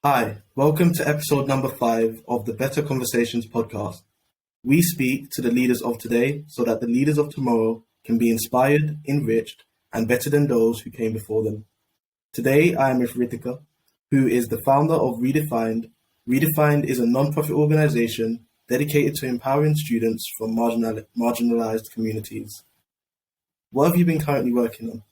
Hi, welcome to episode number 5 of the Better Conversations podcast. We speak to the leaders of today so that the leaders of tomorrow can be inspired, enriched, and better than those who came before them. Today, I am with Ritika, who is the founder of Redefined. Redefined is a non-profit organization dedicated to empowering students from marginalized communities. What have you been currently working on?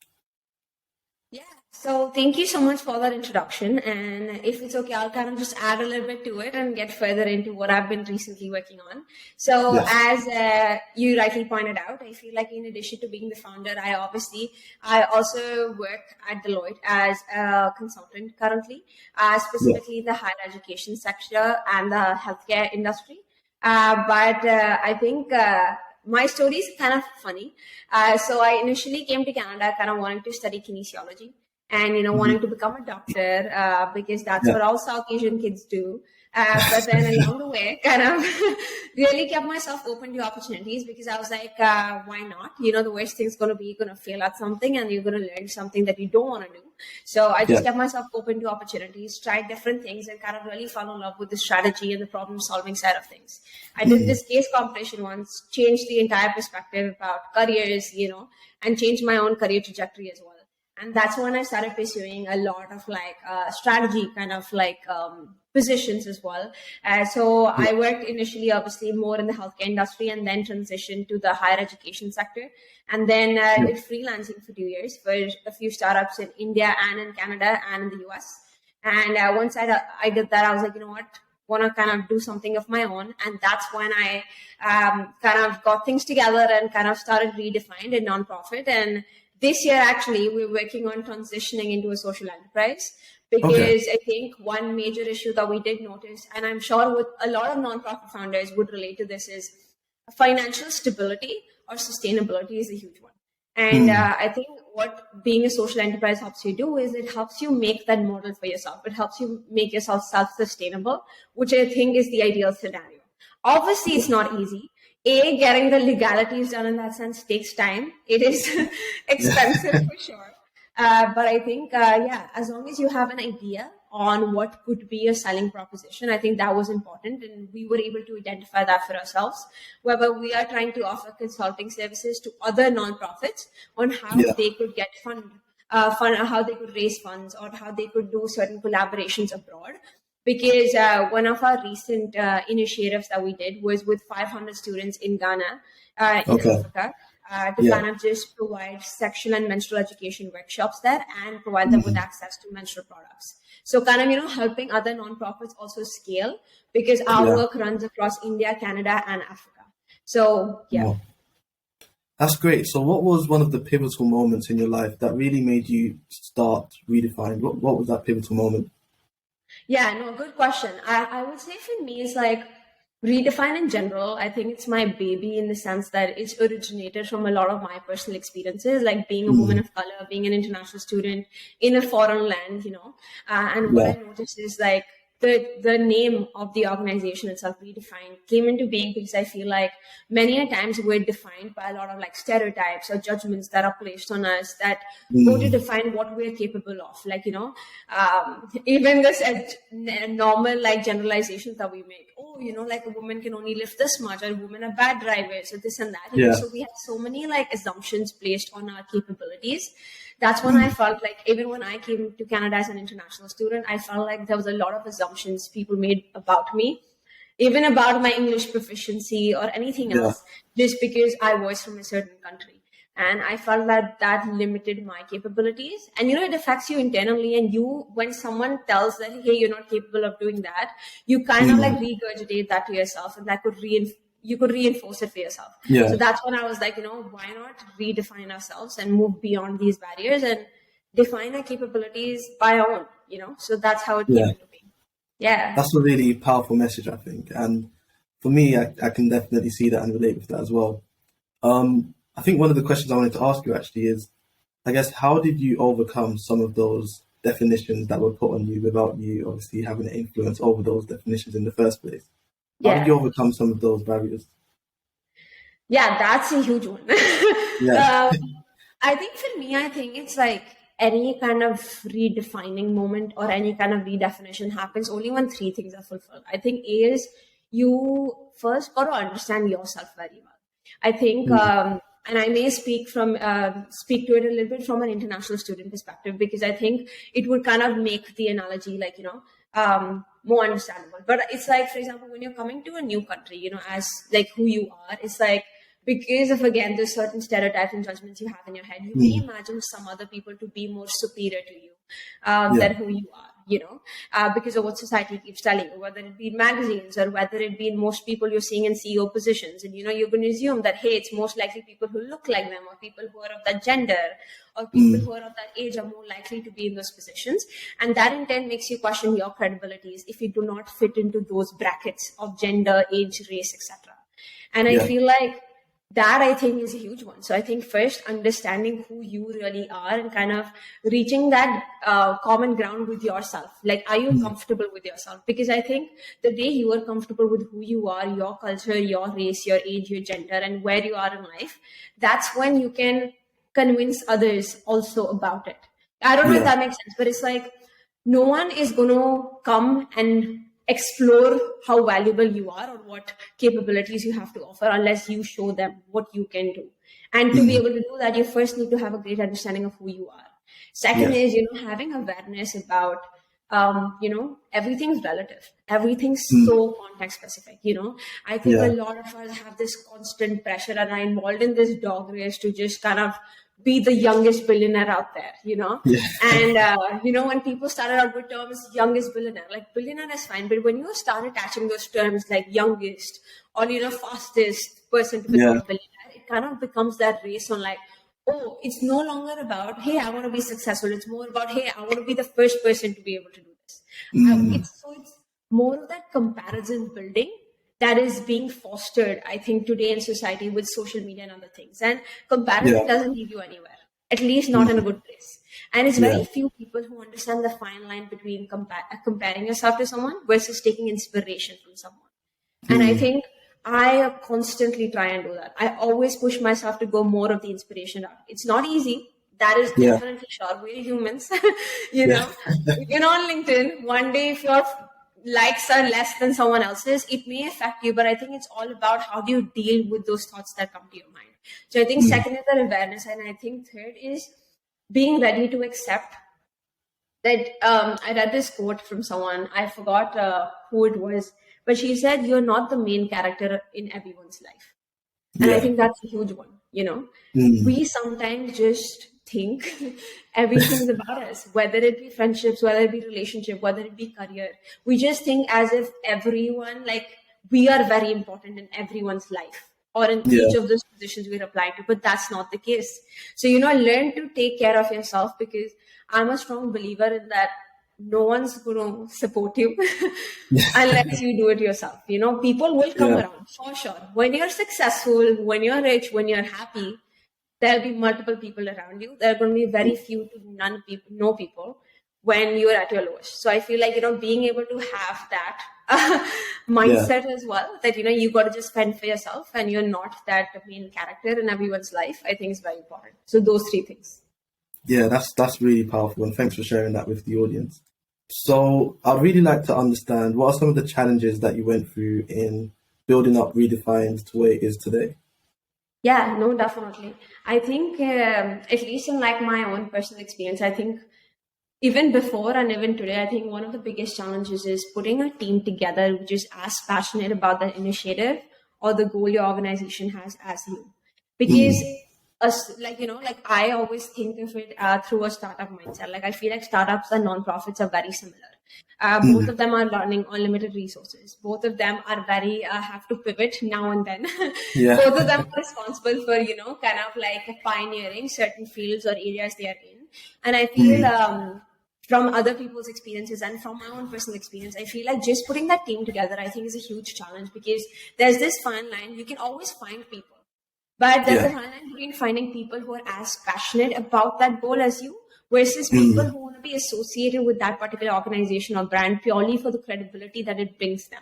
Yeah, so thank you so much for that introduction. And if it's okay, I'll kind of just add a little bit to it and get further into what I've been recently working on. So, Yes. as you rightly pointed out, I feel like in addition to being the founder, I also work at Deloitte as a consultant currently, Yeah. specifically in the higher education sector and the healthcare industry. But I think my story is kind of funny. So I initially came to Canada kind of wanting to study kinesiology and, wanting to become a doctor because that's Yeah. what all South Asian kids do. But then along the way, kind of really kept myself open to opportunities because I was like, why not? The worst thing's going to be you're going to fail at something and you're going to learn something that you don't want to do. So I just Yeah. kept myself open to opportunities, tried different things, and kind of really fell in love with the strategy and the problem solving side of things. I did this case competition once, changed the entire perspective about careers, and changed my own career trajectory as well. And that's when I started pursuing a lot of strategy kind of positions as well. So Yeah. I worked initially, obviously, more in the healthcare industry and then transitioned to the higher education sector. And then Yeah. did freelancing for 2 years for a few startups in India and in Canada and in the US. And once I did that, I was like, you know what? Want to kind of do something of my own. And that's when I kind of got things together and kind of started Redefined a nonprofit. And this year, actually, we're working on transitioning into a social enterprise Okay. because I think one major issue that we did notice, and I'm sure with a lot of nonprofit founders would relate to this, is financial stability or sustainability is a huge one. And Mm. I think what being a social enterprise helps you do is it helps you make that model for yourself. It helps you make yourself self-sustainable, which I think is the ideal scenario. Obviously, it's not easy. Getting the legalities done in that sense takes time. It is expensive Yeah. for sure. But I think, yeah, as long as you have an idea on what could be a selling proposition, I think that was important. And we were able to identify that for ourselves. Whether we are trying to offer consulting services to other nonprofits on how Yeah. they could get how they could raise funds or how they could do certain collaborations abroad. Because one of our recent initiatives that we did was with 500 students in Ghana, in Okay. Africa, to Yeah. kind of just provide sexual and menstrual education workshops there and provide them with Mhm. access to menstrual products. So kind of, helping other nonprofits also scale because our Yeah. work runs across India, Canada, and Africa. So yeah. Wow. That's great. So what was one of the pivotal moments in your life that really made you start Redefined? What was that pivotal moment? Yeah, no, good question. I would say for me, it's like Redefine in general. I think it's my baby in the sense that it's originated from a lot of my personal experiences, like being a woman Mm. of color, being an international student in a foreign land, and what I Yeah. noticed is like the name of the organization itself, Redefined, came into being because I feel like many a times we're defined by a lot of like stereotypes or judgments that are placed on us that go to Mm. define what we're capable of. Like, even this normal like generalizations that we make. Oh, like a woman can only lift this much, or women are bad drivers, or this and that. Yeah. So we have so many like assumptions placed on our capabilities. That's when I Mm. felt like even when I came to Canada as an international student, I felt like there was a lot of assumptions people made about me, even about my English proficiency or anything Yeah. else, just because I was from a certain country. And I felt that that limited my capabilities. And it affects you internally. And when someone tells that, hey, you're not capable of doing that, you kind of like Mm. regurgitate that to yourself, and that you could reinforce it for yourself. So Yeah. that's when I was like, why not redefine ourselves and move beyond these barriers and define our capabilities by our own, So that's how it came Yeah. into being. Yeah. That's a really powerful message, I think. And for me, I can definitely see that and relate with that as well. I think one of the questions I wanted to ask you actually is, I guess, how did you overcome some of those definitions that were put on you without you obviously having an influence over those definitions in the first place? How did Yeah. you overcome some of those barriers? Yeah, that's a huge one. Yeah. I think for me, I think it's like any kind of redefining moment or any kind of redefinition happens only when three things are fulfilled. I think A is you first got to understand yourself very well. I think, and I may speak to it a little bit from an international student perspective, because I think it would kind of make the analogy like, more understandable. But it's like, for example, when you're coming to a new country, as like who you are, it's like, because of, again, there's certain stereotypes and judgments you have in your head, you may imagine some other people to be more superior to you than who you are, because of what society keeps telling you, whether it be in magazines or whether it be in most people you're seeing in CEO positions. And, you're going to assume that, hey, it's most likely people who look like them or people who are of that gender or people who are of that age are more likely to be in those positions. And that in turn makes you question your credibilities if you do not fit into those brackets of gender, age, race, etc. And I feel like that, I think, is a huge one. So I think first understanding who you really are and kind of reaching that common ground with yourself. Like, are you comfortable with yourself? Because I think the day you are comfortable with who you are, your culture, your race, your age, your gender, and where you are in life, that's when you can convince others also about it. I don't know if that makes sense, but it's like no one is going to come and explore how valuable you are or what capabilities you have to offer unless you show them what you can do. And to be able to do that, you first need to have a great understanding of who you are. Second is, having awareness about, everything's relative. Everything's so context specific, I think a lot of us have this constant pressure and are involved in this dog race to just kind of be the youngest billionaire out there, And, when people started out with terms, youngest billionaire, like billionaire is fine. But when you start attaching those terms like youngest or, fastest person to become a billionaire, it kind of becomes that race on like, oh, it's no longer about, hey, I want to be successful. It's more about, hey, I want to be the first person to be able to do this. It's more of that comparison building that is being fostered, I think, today in society with social media and other things. And comparison doesn't lead you anywhere, at least not in a good place. And it's very few people who understand the fine line between comparing yourself to someone versus taking inspiration from someone. And I think I constantly try and do that. I always push myself to go more of the inspiration route. It's not easy. That is definitely sure. We're humans. You're on LinkedIn. One day, if your likes are less than someone else's, it may affect you. But I think it's all about how do you deal with those thoughts that come to your mind. So I think second is the awareness. And I think third is being ready to accept that. I read this quote from someone. I forgot who it was. But she said, you're not the main character in everyone's life. And I think that's a huge one, We sometimes just think everything's about us, whether it be friendships, whether it be relationship, whether it be career. We just think as if everyone, like we are very important in everyone's life or in each of those positions we're applying to, but that's not the case. So, learn to take care of yourself, because I'm a strong believer in that. No one's going to support you unless you do it yourself. People will come around for sure. When you're successful, when you're rich, when you're happy, there'll be multiple people around you. There are going to be very few to none people, no people when you're at your lowest. So I feel like, being able to have that mindset as well, that, you got to just fend for yourself and you're not that main character in everyone's life, I think is very important. So those three things. Yeah, that's really powerful. And thanks for sharing that with the audience. So I'd really like to understand, what are some of the challenges that you went through in building up Redefined to where it is today? Yeah, no, definitely. I think, at least in like my own personal experience, I think even before and even today, I think one of the biggest challenges is putting a team together which is as passionate about the initiative or the goal your organization has as you. Because I always think of it through a startup mindset. Like I feel like startups and nonprofits are very similar. Both of them are running on limited resources. Both of them are very have to pivot now and then. Both of them are responsible for kind of like pioneering certain fields or areas they are in. And I feel from other people's experiences and from my own personal experience, I feel like just putting that team together, I think, is a huge challenge, because there's this fine line. You can always find people. But there's a fine line between finding people who are as passionate about that goal as you versus people who want to be associated with that particular organization or brand purely for the credibility that it brings them.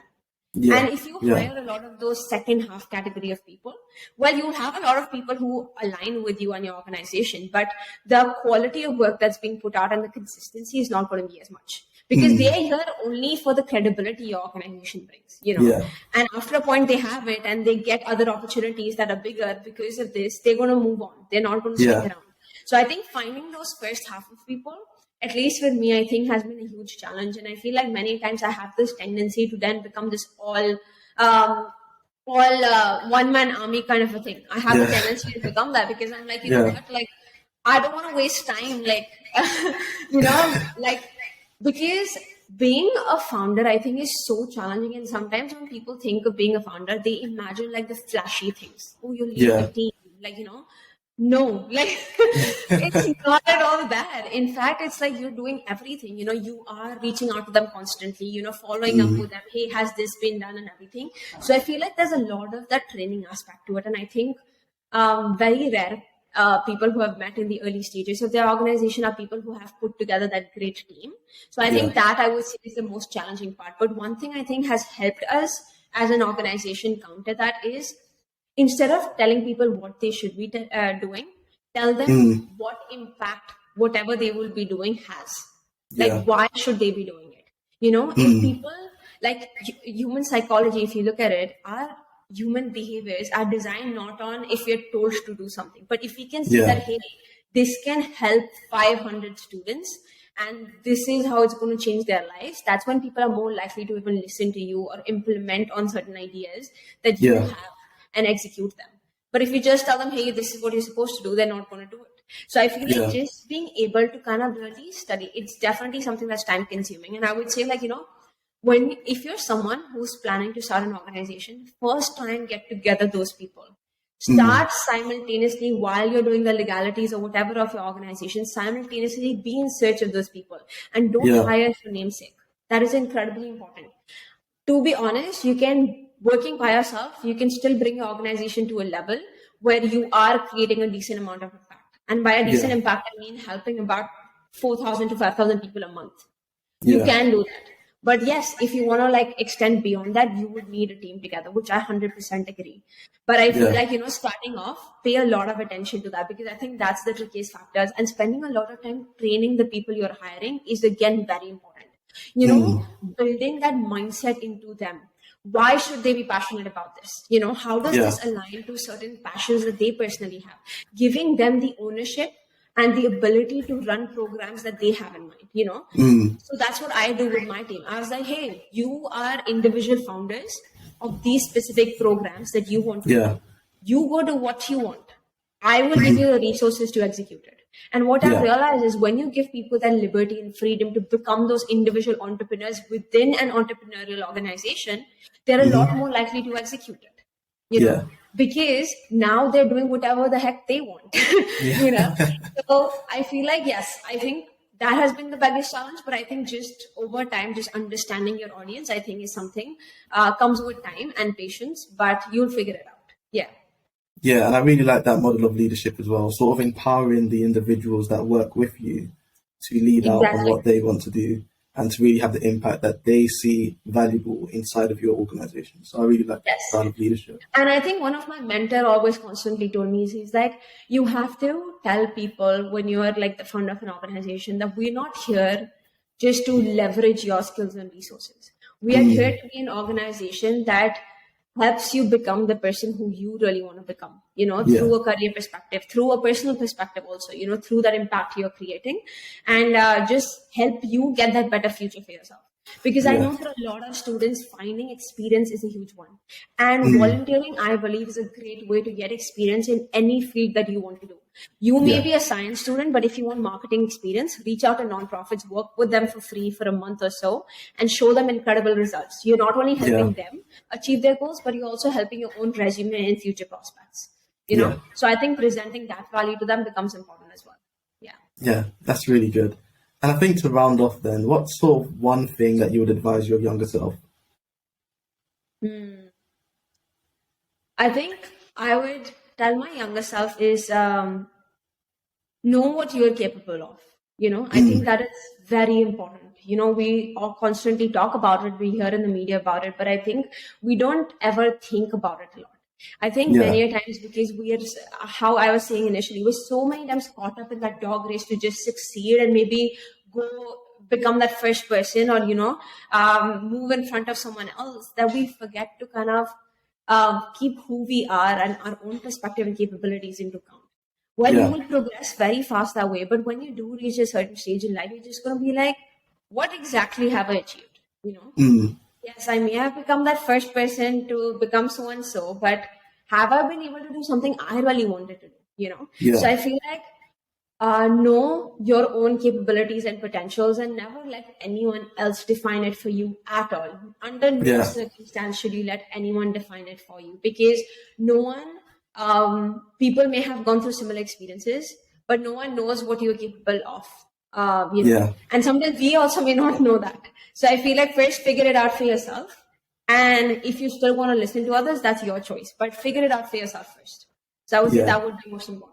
Yeah. And if you hire a lot of those second half category of people, well, you'll have a lot of people who align with you and your organization, but the quality of work that's being put out and the consistency is not going to be as much, because they're here only for the credibility your organization brings, Yeah. And after a point they have it and they get other opportunities that are bigger because of this, they're going to move on. They're not going to stick around. So I think finding those first half of people, at least with me, I think has been a huge challenge. And I feel like many times I have this tendency to then become this all one-man army kind of a thing. I have a tendency to become that, because I'm like, you know what, like, I don't want to waste time, like, like, because being a founder, I think, is so challenging. And sometimes when people think of being a founder, they imagine like the flashy things. Oh, you lead a team, like, no, like it's not at all that. In fact, it's like you're doing everything. You are reaching out to them constantly, following up with them. Hey, has this been done and everything? So I feel like there's a lot of that training aspect to it. And I think very rare people who have met in the early stages of their organization are people who have put together that great team. So I think that, I would say, is the most challenging part. But one thing I think has helped us as an organization counter that is, instead of telling people what they should be doing, tell them what impact whatever they will be doing has. Like, why should they be doing it? If people, like human psychology, if you look at it, our human behaviors are designed not on if we're told to do something, but if we can see that, hey, this can help 500 students and this is how it's going to change their lives, that's when people are more likely to even listen to you or implement on certain ideas that you have and execute them. But if you just tell them, hey, this is what you're supposed to do, they're not going to do it. So I feel like just being able to kind of really study, it's definitely something that's time consuming. And I would say, like, if you're someone who's planning to start an organization, first try and get together those people. Start simultaneously while you're doing the legalities or whatever of your organization, simultaneously be in search of those people and don't hire for namesake. That is incredibly important. To be honest, working by yourself, you can still bring your organization to a level where you are creating a decent amount of impact. And by a decent impact, I mean helping about 4,000 to 5,000 people a month. You can do that. But yes, if you want to like extend beyond that, you would need a team together, which I 100% agree. But I feel like, starting off, pay a lot of attention to that, because I think that's the trickiest factors. And spending a lot of time training the people you're hiring is, again, very important. Building that mindset into them. Why should they be passionate about this? How does this align to certain passions that they personally have? Giving them the ownership and the ability to run programs that they have in mind, So that's what I do with my team. I was like, hey, you are individual founders of these specific programs that you want to do. You go do what you want. I will give you the resources to execute it. And what I've realized is, when you give people that liberty and freedom to become those individual entrepreneurs within an entrepreneurial organization, they're a lot more likely to execute it. Because now they're doing whatever the heck they want. So I feel like, yes, I think that has been the biggest challenge. But I think just over time, just understanding your audience, I think, is something comes with time and patience, but you'll figure it out. Yeah, and I really like that model of leadership as well, sort of empowering the individuals that work with you to lead out on what they want to do and to really have the impact that they see valuable inside of your organization. So I really like that style of leadership. And I think one of my mentor always constantly told me, he's like, you have to tell people when you are like the founder of an organization that we're not here just to leverage your skills and resources. We are here to be an organization that helps you become the person who you really want to become, through a career perspective, through a personal perspective also, through that impact you're creating, and just help you get that better future for yourself. Because I know for a lot of students, finding experience is a huge one. And volunteering, I believe, is a great way to get experience in any field that you want to do. You may be a science student, but if you want marketing experience, reach out to nonprofits, work with them for free for a month or so, and show them incredible results. You're not only helping them achieve their goals, but you're also helping your own resume and future prospects. So I think presenting that value to them becomes important as well. Yeah, that's really good. And I think to round off then, what's sort of one thing that you would advise your younger self? I think I would tell my younger self is know what you're capable of. I think that is very important. We all constantly talk about it, we hear in the media about it, but I think we don't ever think about it a lot. I think many a times, because we are, how I was saying initially, we're so many times caught up in that dog race to just succeed and maybe go become that first person, or move in front of someone else, that we forget to kind of keep who we are and our own perspective and capabilities into account. Well, you will progress very fast that way, but when you do reach a certain stage in life, you're just going to be like, what exactly have I achieved? Yes, I may have become that first person to become so and so, but have I been able to do something I really wanted to do? So I feel like know your own capabilities and potentials, and never let anyone else define it for you at all. Under no circumstance should you let anyone define it for you, because no one, people may have gone through similar experiences, but no one knows what you're capable of. And sometimes we also may not know that. So I feel like first figure it out for yourself. And if you still want to listen to others, that's your choice. But figure it out for yourself first. So I would say that would be most important.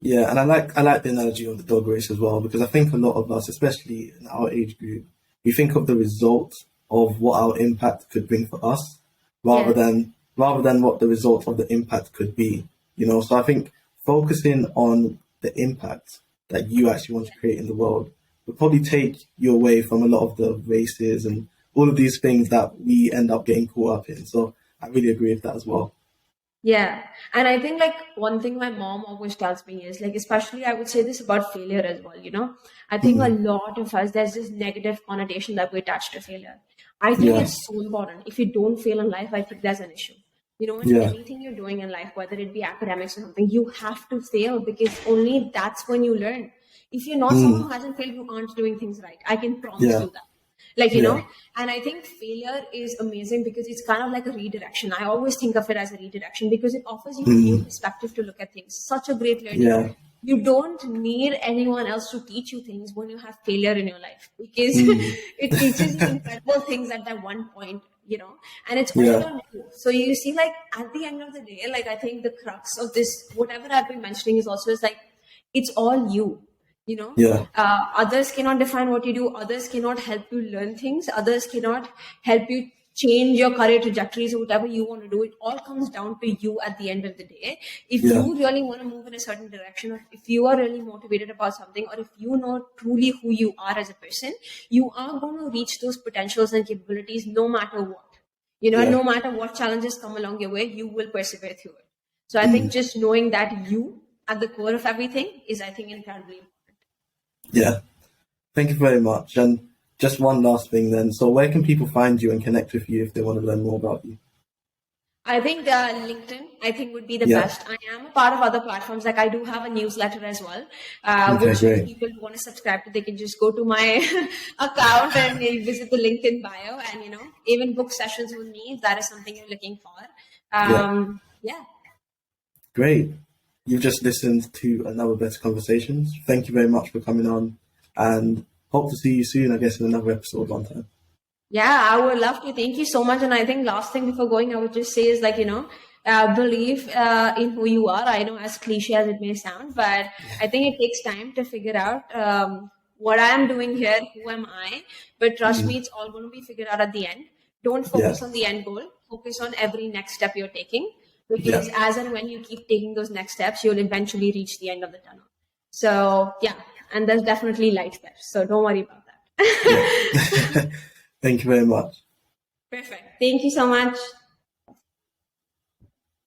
Yeah, and I like the analogy of the dog race as well, because I think a lot of us, especially in our age group, we think of the result of what our impact could bring for us, rather than what the result of the impact could be. So I think focusing on the impact that you actually want to create in the world will probably take you away from a lot of the races and all of these things that we end up getting caught up in. So I really agree with that as well. Yeah. And I think like one thing my mom always tells me is like, especially I would say this about failure as well, I think a lot of us, there's this negative connotation that we attach to failure. I think it's so important. If you don't fail in life, I think there's an issue. In anything you're doing in life, whether it be academics or something, you have to fail, because only that's when you learn. If you're not someone who hasn't failed, you aren't doing things right. I can promise you that. And I think failure is amazing because it's kind of like a redirection. I always think of it as a redirection because it offers you a new perspective to look at things. Such a great learning. You don't need anyone else to teach you things when you have failure in your life, because it teaches you incredible things at that one point, and it's all on you. So you see, like at the end of the day, like I think the crux of this, whatever I've been mentioning, is also is like, it's all you. Others cannot define what you do. Others cannot help you learn things. Others cannot help you change your career trajectories or whatever you want to do. It all comes down to you at the end of the day. If you really want to move in a certain direction, or if you are really motivated about something, or if you know truly who you are as a person, you are going to reach those potentials and capabilities no matter what. No matter what challenges come along your way, you will persevere through it. So I think just knowing that you at the core of everything is, I think, incredibly important. Yeah, thank you very much. And just one last thing then. So where can people find you and connect with you if they want to learn more about you? I think LinkedIn, I think, would be the best. I am a part of other platforms. Like I do have a newsletter as well, which if people want to subscribe to, they can just go to my account and visit the LinkedIn bio, and even book sessions with me if that is something you're looking for. Great. You've just listened to another Better Conversations. Thank you very much for coming on, and hope to see you soon, I guess, in another episode one time. Yeah, I would love to. Thank you so much. And I think last thing before going, I would just say is like, believe in who you are. I know, as cliche as it may sound, but I think it takes time to figure out what I am doing here, who am I? But trust me, it's all going to be figured out at the end. Don't focus on the end goal. Focus on every next step you're taking. Because as and when you keep taking those next steps, you'll eventually reach the end of the tunnel. So and there's definitely light there. So don't worry about that. Thank you very much. Perfect. Thank you so much.